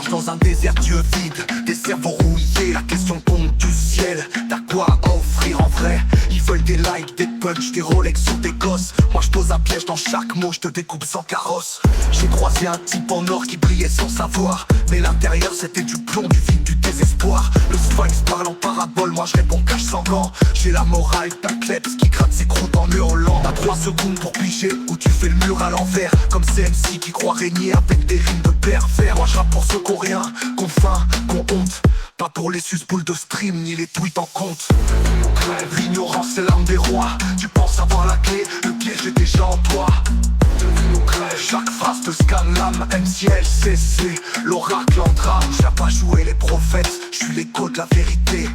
marche dans un désert, Dieu vide. Des cerveaux rouillés, la question tombe du ciel. T'as quoi à offrir en vrai? Ils veulent des likes, des punchs, des Rolex sur des gosses. Moi je pose un piège dans chaque mot, je te découpe sans carrosse. J'ai croisé un type en or qui brillait sans savoir, mais l'intérieur c'était du plomb, du vide, du désespoir. Le sphinx parle en parabole, moi je réponds cache sans gants. J'ai la morale d'un kleps qui gratte ses croûtes en hurlant. T'as 3 secondes pour piger ou tu fais le mur à l'envers. Comme CMC qui croit régner avec des rimes de pervers. Moi je rappe pour ceux qu'on rien, qu'on faim, qu'on honte. Pas pour les susboules de stream ni les tweets en compte. L'ignorance c'est l'arme des rois. Tu penses avoir la clé, le piège est déjà en toi. Chaque phrase te scanne l'âme, MCLCC, l'oracle en drame. J'ai pas joué les prophètes, je suis l'écho de la vérité.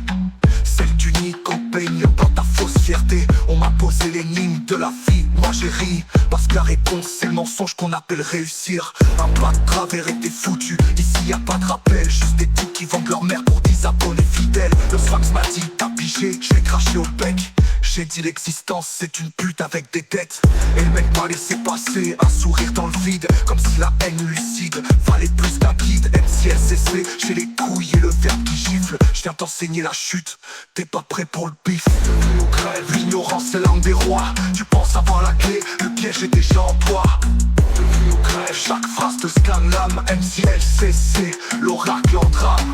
Celle d'unique qu'on peigne dans ta fausse fierté. On m'a posé l'énigme de la vie, moi j'ai ri. Parce que la réponse c'est le mensonge qu'on appelle réussir. Un pas de travers et t'es foutu, ici y a pas de rappel. Juste des types qui vendent leur mère pour 10 abonnés fidèles. Le sphinx m'a dit t'as pigé, je vais cracher au bec. J'ai dit l'existence c'est une pute avec des têtes. Et le mec m'a laissé passer un sourire dans le vide. Comme si la haine lucide valait plus qu'un guide. MCLCC, j'ai les couilles et le verbe qui gifle. Je viens t'enseigner la chute, t'es pas prêt pour le bif. L'ignorance c'est l'arme des rois. Tu penses avoir la clé, le piège est déjà en toi. Chaque phrase te scanne l'âme, MCLCC, l'oracle en drame.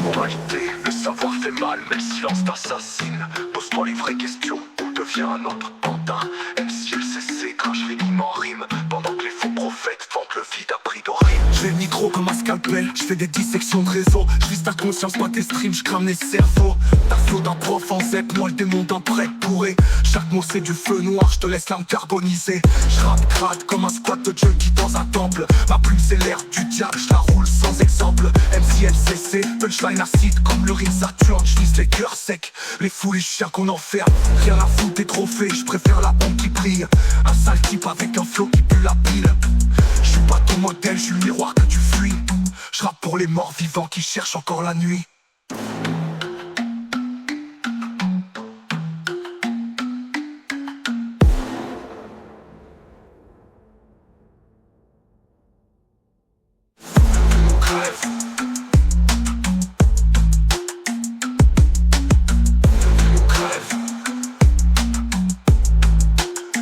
Moralité, le savoir fait mal, mais le silence t'assassine. Pose-toi les vraies questions, ou deviens un autre pantin. MCLCC crache les limes en rime, pendant que les faux prophètes vantent le vide à prix d'orime. Je fais le micro comme un scalpel, je fais des dissections de réseau. Je vise ta conscience, pas tes streams, je crame les cerveaux. Ta flow d'un prof en zep, moi le démon d'un prêtre bourré. Chaque mot c'est du feu noir, je te laisse l'âme carbonisée. Je rappe crade comme un squat de junkie dans un temple. Ma plume c'est l'air du diable, je la roule sans exemple. MCLCC, punchline acide comme l'urine Saturne. Je lise les cœurs secs, les fous, les chiens qu'on enferme. Rien à foutre des trophées, je préfère la honte qui brille. Un sale type avec un flow qui pue la pile. Je suis pas ton modèle, je suis le miroir que tu fuis. Je rappe pour les morts vivants qui cherchent encore la nuit.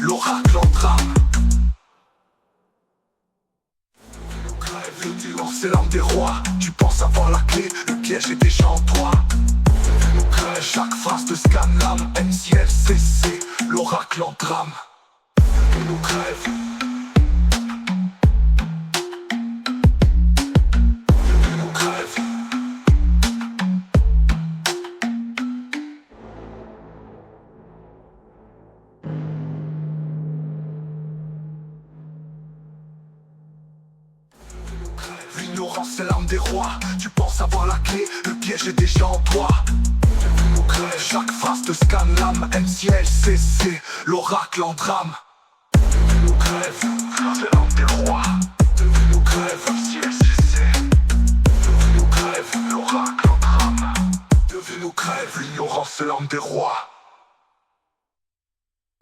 L'oracle en drame. L'audience c'est l'arme des rois. Tu penses avoir la clé, le piège est déjà en toi. Chaque phrase te scanne l'âme, MCLCC, l'oracle en drame. Nous crève. Nous crève. L'ignorance c'est l'arme des rois. Tu penses avoir la clé, le piège est déjà en toi. Chaque phrase te scanne l'âme, MCLCC, l'oracle en drame. Nous crève, c'est l'arme des rois. Nous crève, MCLCC. Nous crève, l'oracle en drame. Nous crève, l'ignorance c'est l'arme des rois.